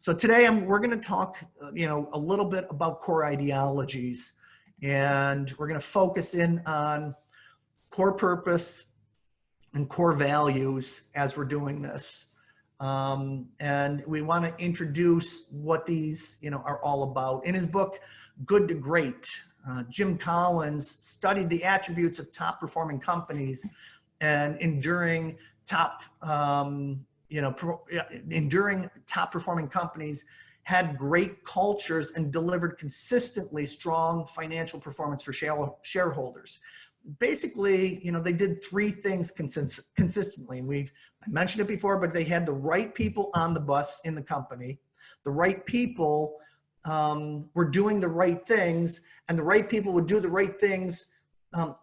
So today we're going to talk, a little bit about core ideologies, and we're going to focus in on core purpose and core values as we're doing this. And we want to introduce what these, are all about. In his book, Good to Great, Jim Collins studied the attributes of top performing companies and enduring top performing companies had great cultures and delivered consistently strong financial performance for shareholders. Basically, they did three things consistently. And I mentioned it before, but they had the right people on the bus in the company. The right people were doing the right things, and the right people would do the right things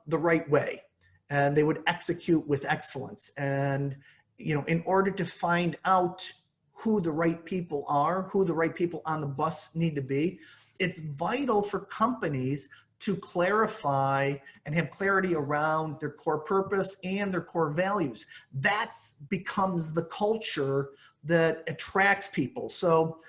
the right way. And they would execute with excellence. And, in order to find out who the right people are, who the right people on the bus need to be, it's vital for companies to clarify and have clarity around their core purpose and their core values. That becomes the culture that attracts people. So,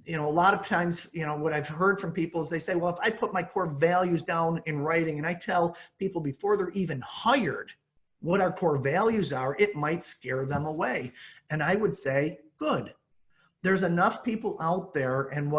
a lot of times, what I've heard from people is they say, well, if I put my core values down in writing and I tell people before they're even hired what our core values are, it might scare them away. And I would say, good. There's enough people out there, and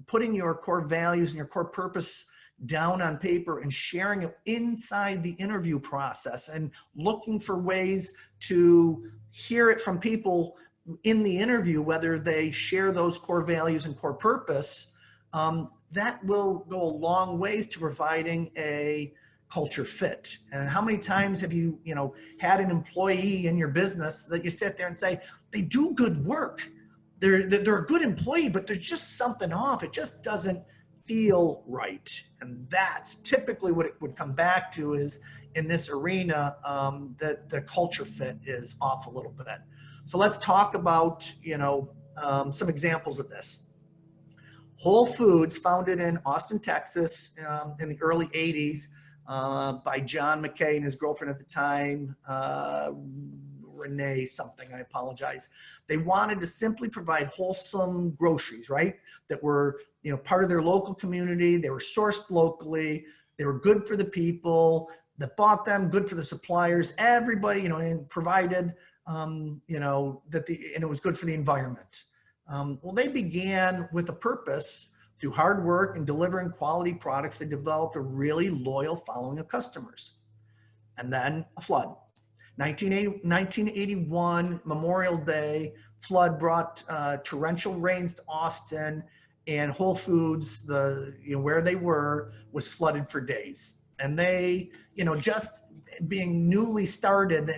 putting your core values and your core purpose down on paper and sharing it inside the interview process and looking for ways to hear it from people in the interview, whether they share those core values and core purpose, that will go a long ways to providing a culture fit. And how many times have you, had an employee in your business that you sit there and say, they do good work. They're a good employee, but there's just something off. It just doesn't feel right. And that's typically what it would come back to, is in this arena, that the culture fit is off a little bit. So let's talk about, some examples of this. Whole Foods, founded in Austin, Texas, in the early 80s by John McKay and his girlfriend at the time, Renee something, I apologize. They wanted to simply provide wholesome groceries, right? That were, part of their local community. They were sourced locally. They were good for the people that bought them, good for the suppliers, everybody, and provided, and it was good for the environment. Well, they began with a purpose. Through hard work and delivering quality products, they developed a really loyal following of customers. And then a flood. 1981, Memorial Day, flood brought torrential rains to Austin, and Whole Foods, where they were, was flooded for days. And they, just being newly started,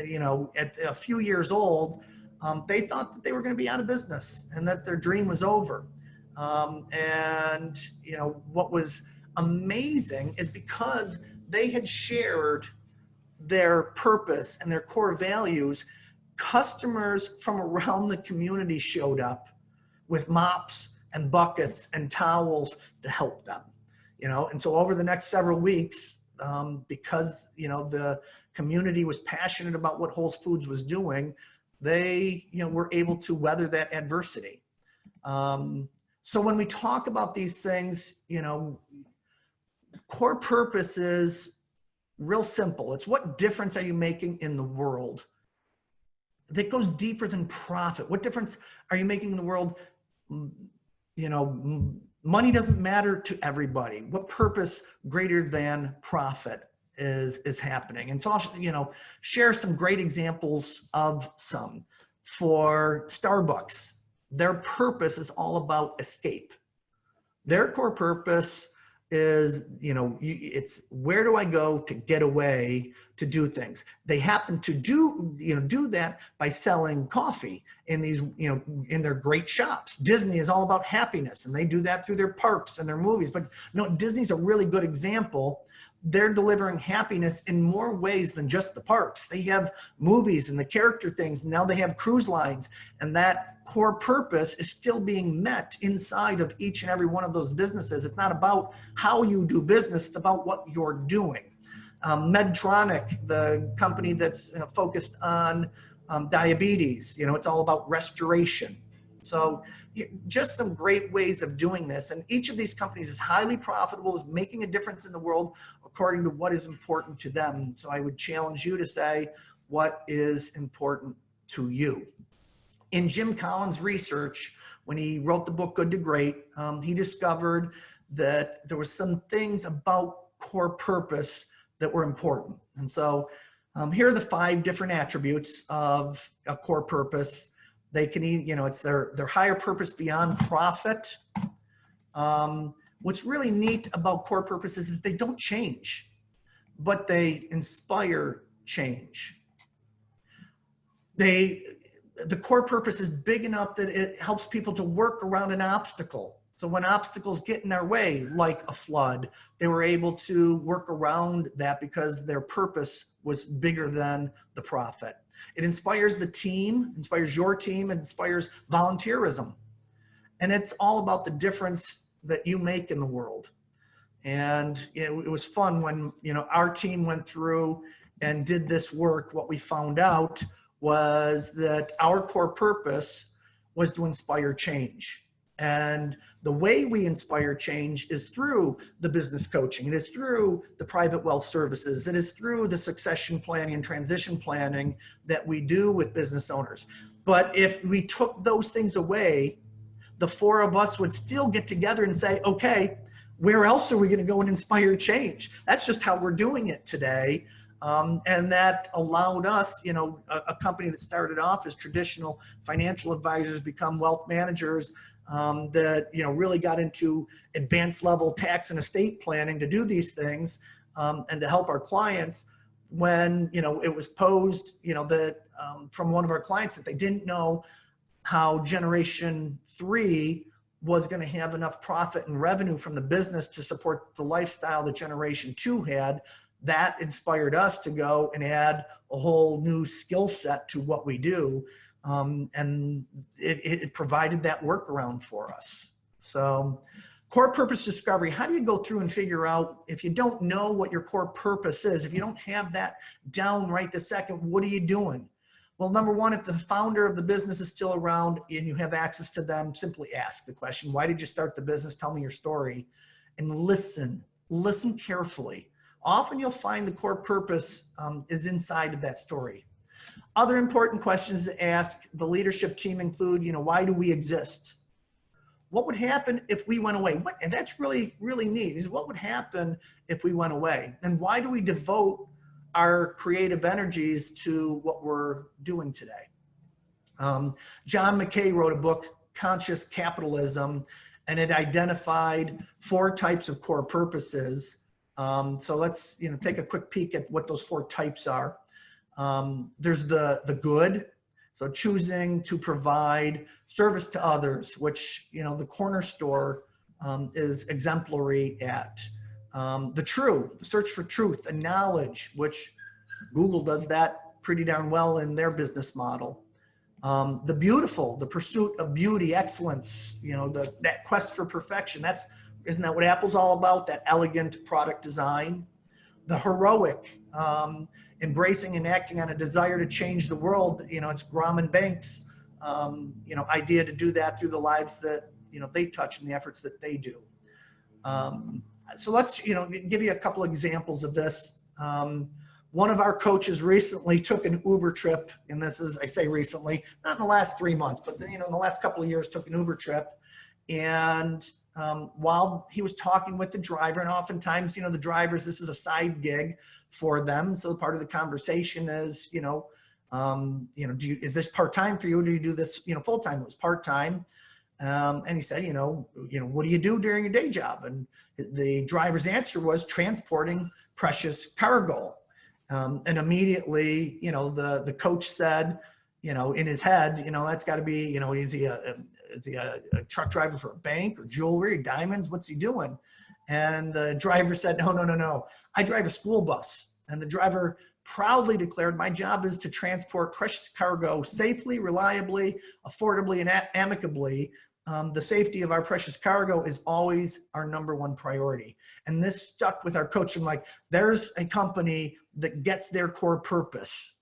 at a few years old, they thought that they were going to be out of business and that their dream was over. What was amazing is because they had shared their purpose and their core values, customers from around the community showed up with mops and buckets and towels to help them, and so over the next several weeks, because, the community was passionate about what Whole Foods was doing, they, were able to weather that adversity. So when we talk about these things, core purpose is real simple. It's what difference are you making in the world? That goes deeper than profit. What difference are you making in the world? Money doesn't matter to everybody. What purpose greater than profit is happening? And so I'll, share some great examples of some. For Starbucks, their purpose is all about escape. Their core purpose is, it's where do I go to get away to do things? They happen to do that by selling coffee in these, in their great shops. Disney is all about happiness, and they do that through their parks and their movies. But Disney's a really good example. They're delivering happiness in more ways than just the parks. They have movies and the character things. Now they have cruise lines, and that core purpose is still being met inside of each and every one of those businesses. It's not about how you do business, it's about what you're doing. Medtronic, the company that's focused on diabetes, it's all about restoration. So just some great ways of doing this. And each of these companies is highly profitable, is making a difference in the world according to what is important to them. So I would challenge you to say, what is important to you? In Jim Collins' research, when he wrote the book Good to Great, he discovered that there were some things about core purpose that were important. And so here are the 5 different attributes of a core purpose. They can, it's their higher purpose beyond profit. What's really neat about core purpose is that they don't change, but they inspire change. The core purpose is big enough that it helps people to work around an obstacle. So when obstacles get in their way, like a flood, they were able to work around that because their purpose was bigger than the profit. It inspires the team, inspires your team, it inspires volunteerism. And it's all about the difference that you make in the world. And it was fun when, our team went through and did this work. What we found out was that our core purpose was to inspire change. And the way we inspire change is through the business coaching. It is through the private wealth services. It is through the succession planning and transition planning that we do with business owners. But if we took those things away, the 4 of us would still get together and say, okay, where else are we going to go and inspire change? That's just how we're doing it today. And that allowed us, a company that started off as traditional financial advisors become wealth managers that, really got into advanced level tax and estate planning to do these things and to help our clients when, it was posed, that from one of our clients that they didn't know how generation 3 was going to have enough profit and revenue from the business to support the lifestyle that generation 2 had. That inspired us to go and add a whole new skill set to what we do. And it provided that workaround for us. So core purpose discovery, how do you go through and figure out if you don't know what your core purpose is, if you don't have that down right this second, what are you doing? Well, number one, if the founder of the business is still around and you have access to them, simply ask the question, why did you start the business? Tell me your story, and listen carefully. Often you'll find the core purpose is inside of that story. Other important questions to ask the leadership team include, why do we exist? What would happen if we went away? And that's really, really neat, is what would happen if we went away? And why do we devote our creative energies to what we're doing today? John McKay wrote a book, Conscious Capitalism, and it identified 4 types of core purposes. So let's take a quick peek at what those 4 types are. There's the good, so choosing to provide service to others, which the corner store is exemplary at. The true, the search for truth and knowledge, which Google does that pretty darn well in their business model. The beautiful, the pursuit of beauty, excellence, that quest for perfection. Isn't that what Apple's all about? That elegant product design. The heroic, embracing and acting on a desire to change the world. It's Graham Banks' idea to do that through the lives that they touch and the efforts that they do. So let's give you a couple examples of this. One of our coaches recently took an Uber trip, and this is, I say recently, not in the last 3 months, but in the last couple of years, took an Uber trip. And while he was talking with the driver, and oftentimes, the drivers, this is a side gig for them. So part of the conversation is, is this part-time for you? Or do you do this, full-time? It was part-time. And he said, what do you do during your day job? And the driver's answer was transporting precious cargo. And immediately, the coach said, in his head, that's got to be, is he a truck driver for a bank or jewelry, diamonds? What's he doing? And the driver said, no. I drive a school bus. And the driver proudly declared, my job is to transport precious cargo safely, reliably, affordably, and amicably. The safety of our precious cargo is always our #1 priority. And this stuck with our coach. I'm like, there's a company that gets their core purpose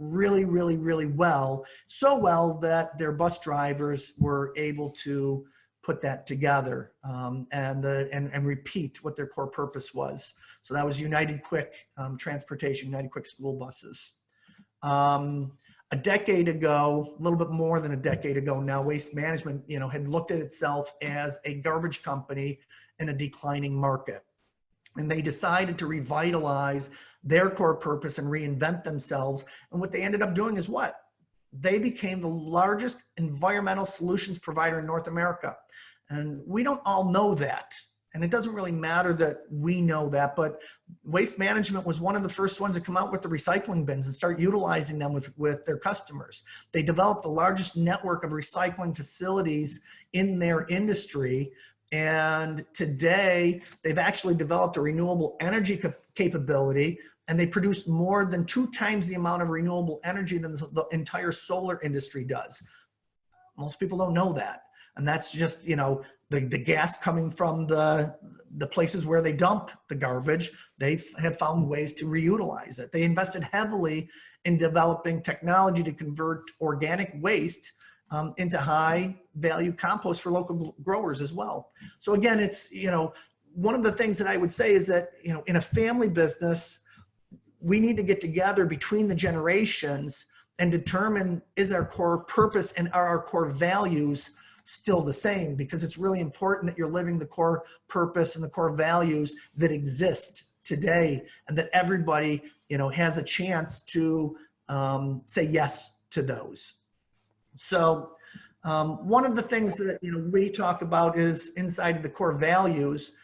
really, really, really well. So well that their bus drivers were able to put that together and repeat what their core purpose was. So that was United Quick Transportation, United Quick School Buses. A decade ago, a little bit more than a decade ago now, Waste Management, had looked at itself as a garbage company in a declining market. And they decided to revitalize their core purpose and reinvent themselves. And what they ended up doing is what? They became the largest environmental solutions provider in North America. And we don't all know that. And it doesn't really matter that we know that, but Waste Management was one of the first ones to come out with the recycling bins and start utilizing them with their customers. They developed the largest network of recycling facilities in their industry. And today they've actually developed a renewable energy capability, and they produce more than 2 times the amount of renewable energy than the entire solar industry does. Most people don't know that. And that's just, the gas coming from the places where they dump the garbage. They have found ways to reutilize it. They invested heavily in developing technology to convert organic waste into high value compost for local growers as well. So again, it's, one of the things that I would say is that, in a family business, we need to get together between the generations and determine, is our core purpose and are our core values still the same? Because it's really important that you're living the core purpose and the core values that exist today, and that everybody, has a chance to say yes to those. So one of the things that we talk about is inside of the core values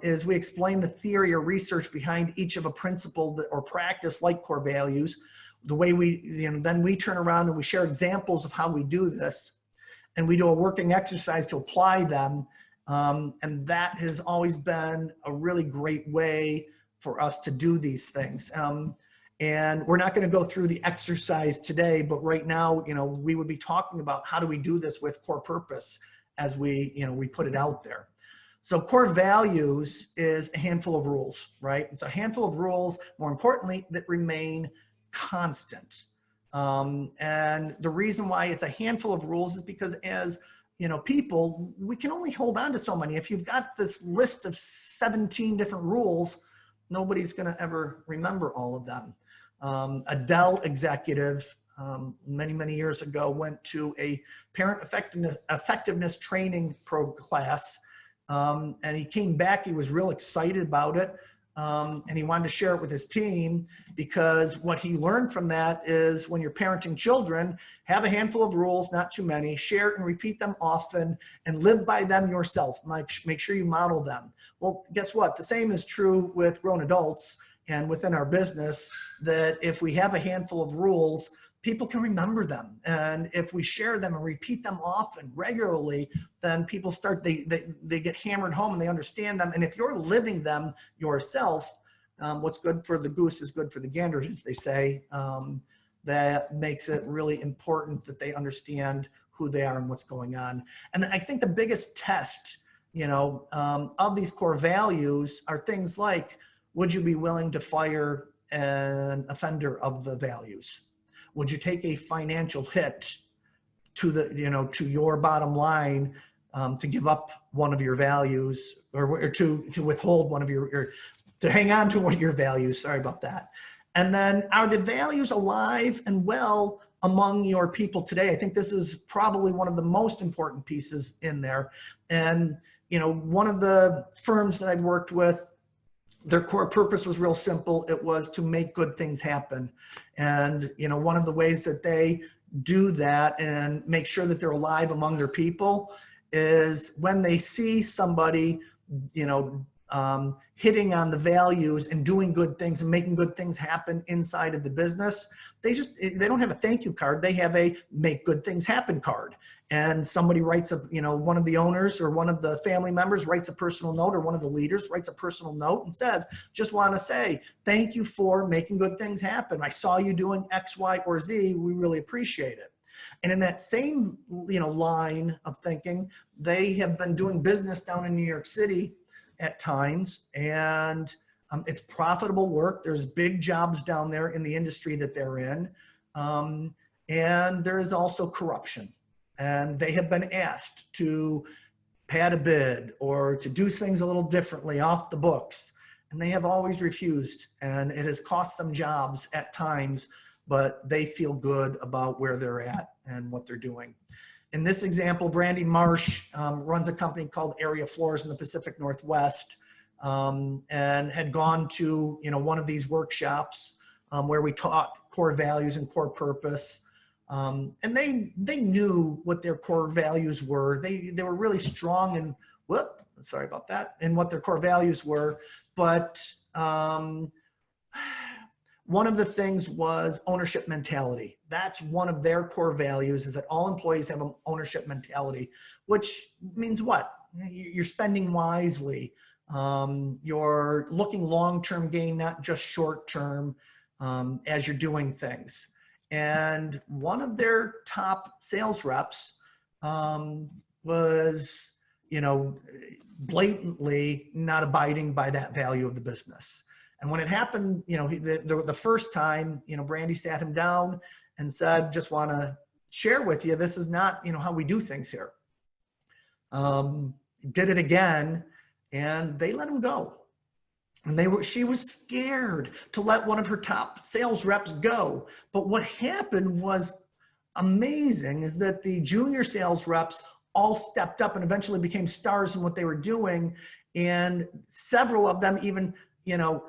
is we explain the theory or research behind each of a principle or practice like core values. The way we, then we turn around and we share examples of how we do this, and we do a working exercise to apply them. And that has always been a really great way for us to do these things. And we're not going to go through the exercise today, but right now, we would be talking about how do we do this with core purpose as we put it out there. So core values is a handful of rules, right? It's a handful of rules, more importantly, that remain constant. And the reason why it's a handful of rules is because as people, we can only hold on to so many. If you've got this list of 17 different rules, nobody's going to ever remember all of them. A Dell executive many, many years ago went to a parent effectiveness training class, and he came back. He was real excited about it. And he wanted to share it with his team, because what he learned from that is when you're parenting children, have a handful of rules, not too many, share and repeat them often, and live by them yourself. Make sure you model them. Well, guess what? The same is true with grown adults and within our business, that if we have a handful of rules, people can remember them. And if we share them and repeat them often, regularly, then people start, they get hammered home and they understand them. And if you're living them yourself, what's good for the goose is good for the gander, as they say. That makes it really important that they understand who they are and what's going on. And I think the biggest test, of these core values are things like, would you be willing to fire an offender of the values? Would you take a financial hit to to your bottom line to give up one of your values, or to withhold one of or to hang on to one of your values? Sorry about that. And then, are the values alive and well among your people today? I think this is probably one of the most important pieces in there. And one of the firms that I'd worked with, their core purpose was real simple. It was to make good things happen. And, one of the ways that they do that and make sure that they're alive among their people is when they see somebody, hitting on the values and doing good things and making good things happen inside of the business, they don't have a thank you card. They have a make good things happen card. And somebody writes one of the owners or one of the family members writes a personal note, or one of the leaders writes a personal note and says, just want to say, thank you for making good things happen. I saw you doing X, Y, or Z. We really appreciate it. And in that same, line of thinking, they have been doing business down in New York City at times, and it's profitable work. There's big jobs down there in the industry that they're in. And there is also corruption. And they have been asked to pad a bid or to do things a little differently off the books. And they have always refused. And it has cost them jobs at times, but they feel good about where they're at and what they're doing. In this example, Brandy Marsh runs a company called Area Floors in the Pacific Northwest, and had gone to one of these workshops where we taught core values and core purpose. And they knew what their core values were. They were really strong in sorry about that, in what their core values were. But one of the things was ownership mentality. That's one of their core values, is that all employees have an ownership mentality, which means what? You're spending wisely. You're looking long-term gain, not just short-term, as you're doing things. And one of their top sales reps was, blatantly not abiding by that value of the business. And when it happened, the first time, Brandy sat him down and said, just want to share with you, this is not, how we do things here. Did it again, and they let him go. And she was scared to let one of her top sales reps go. But what happened was amazing, is that the junior sales reps all stepped up and eventually became stars in what they were doing. And several of them even,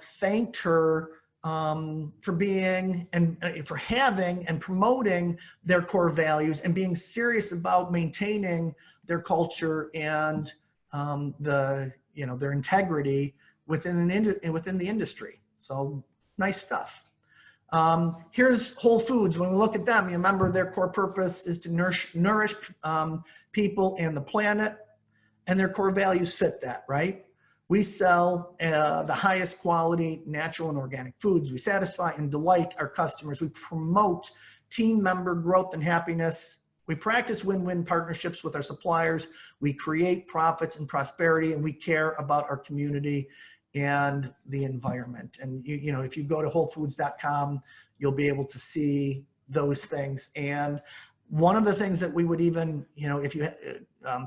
thanked her for being and for having and promoting their core values and being serious about maintaining their culture and their integrity within the industry. So nice stuff. Here's Whole Foods. When we look at them, you remember their core purpose is to nourish people and the planet, and their core values fit that, right? We sell the highest quality natural and organic foods. We satisfy and delight our customers. We promote team member growth and happiness. We practice win-win partnerships with our suppliers. We create profits and prosperity, and we care about our community and the environment. And if you go to wholefoods.com, you'll be able to see those things. And one of the things that we would even, if you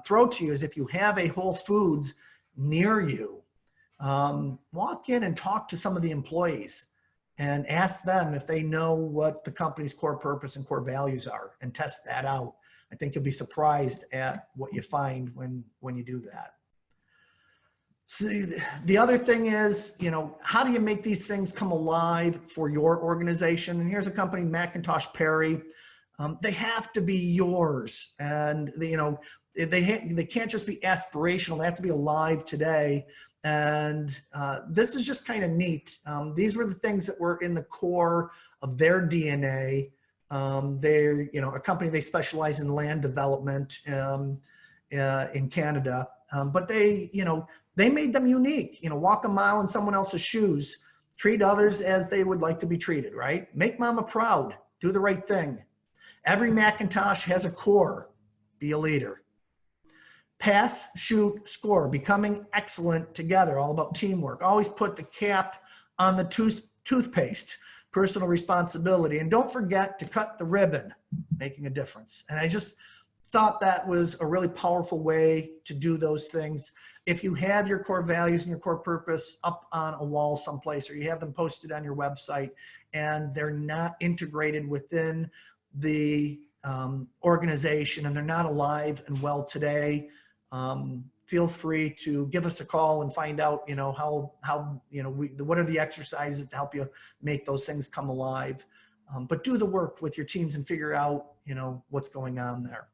throw to you, is if you have a Whole Foods near you, walk in and talk to some of the employees and ask them if they know what the company's core purpose and core values are, and test that out. I think you'll be surprised at what you find when you do that. So the other thing is, how do you make these things come alive for your organization? And here's a company, Macintosh Perry. They have to be yours, and they can't just be aspirational. They have to be alive today. And this is just kind of neat. These were the things that were in the core of their DNA. They're a company, they specialize in land development in Canada, but they made them unique. Walk a mile in someone else's shoes, treat others as they would like to be treated, right? Make mama proud, do the right thing. Every Macintosh has a core, be a leader. Pass, shoot, score, becoming excellent together, all about teamwork. Always put the cap on the toothpaste, personal responsibility. And don't forget to cut the ribbon, making a difference. And I just thought that was a really powerful way to do those things. If you have your core values and your core purpose up on a wall someplace, or you have them posted on your website and they're not integrated within the organization and they're not alive and well today, feel free to give us a call and find out, what are the exercises to help you make those things come alive. But do the work with your teams and figure out, what's going on there.